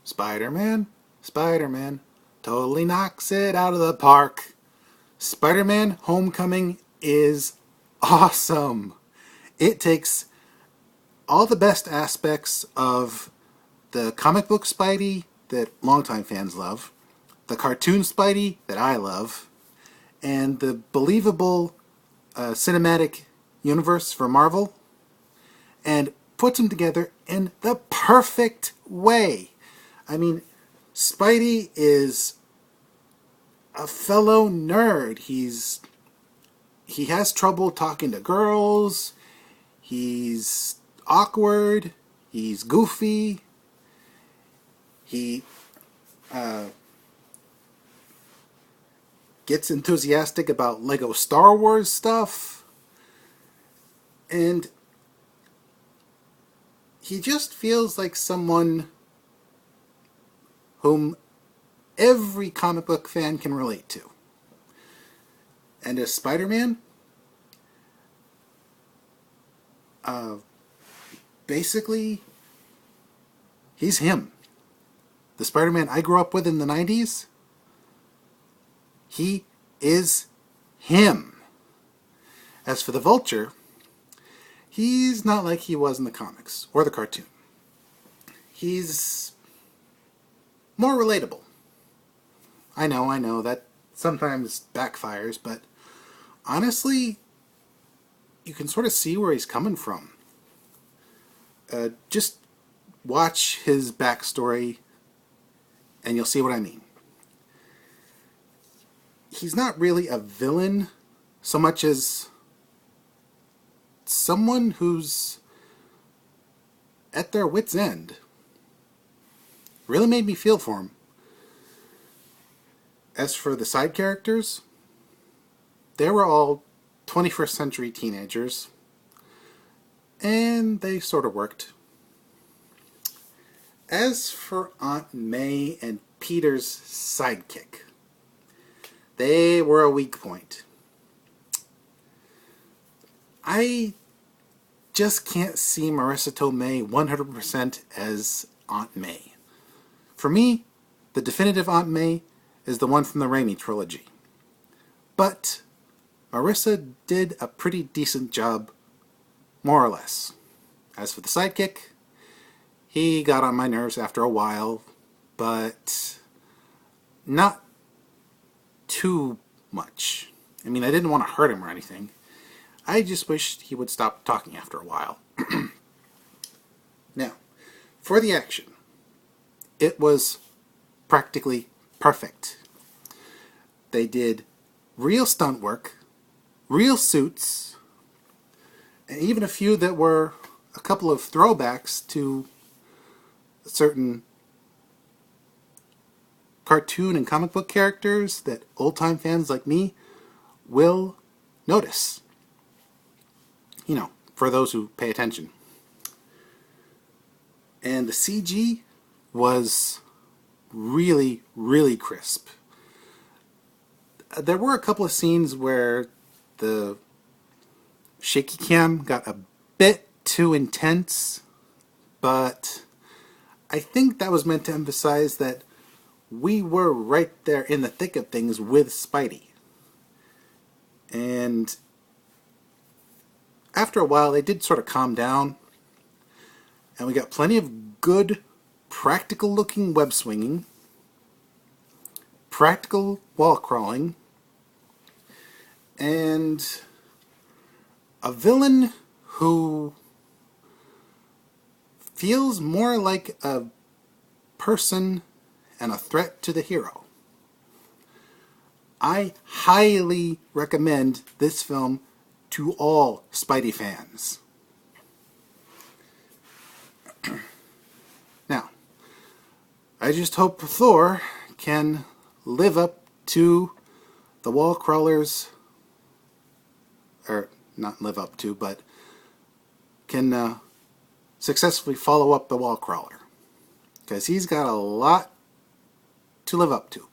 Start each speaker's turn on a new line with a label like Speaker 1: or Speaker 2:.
Speaker 1: Spider-Man, Spider-Man, totally knocks it out of the park. Spider-Man Homecoming is awesome. It takes all the best aspects of the comic book Spidey that longtime fans love, the cartoon Spidey that I love, and the believable cinematic universe for Marvel, and puts them together in the perfect way. I mean, Spidey is a fellow nerd. He has trouble talking to girls. He's awkward. He's goofy. He gets enthusiastic about Lego Star Wars stuff. And he just feels like someone whom every comic book fan can relate to. And as Spider-Man, basically, he's him. The Spider-Man I grew up with in the 90s, he is him. As for the Vulture, he's not like he was in the comics or the cartoon. He's more relatable. I know, that sometimes backfires, but honestly, you can sort of see where he's coming from. Just watch his backstory and you'll see what I mean. He's not really a villain so much as someone who's at their wit's end. Really made me feel for him. As for the side characters, they were all 21st century teenagers, and they sort of worked. As for Aunt May and Peter's sidekick, they were a weak point. I just can't see Marissa Tomei 100% as Aunt May. For me, the definitive Aunt May is the one from the Raimi trilogy. But Marissa did a pretty decent job, more or less. As for the sidekick, he got on my nerves after a while, but not too much. I mean, I didn't want to hurt him or anything. I just wished he would stop talking after a while. Now, for the action, it was practically perfect. They did real stunt work, real suits, and even a few that were a couple of throwbacks to certain cartoon and comic book characters that old-time fans like me will notice. You know, for those who pay attention. And the CG was really, really crisp. There were a couple of scenes where the shaky cam got a bit too intense, but I think that was meant to emphasize that we were right there in the thick of things with Spidey. And after a while, they did sort of calm down, and we got plenty of good, practical-looking web swinging, practical wall crawling, and a villain who feels more like a person and a threat to the hero. I highly recommend this film to all Spidey fans. Now, I just hope Thor can live up to the wall crawlers, or not live up to, but can successfully follow up the wall crawler. Because he's got a lot to live up to.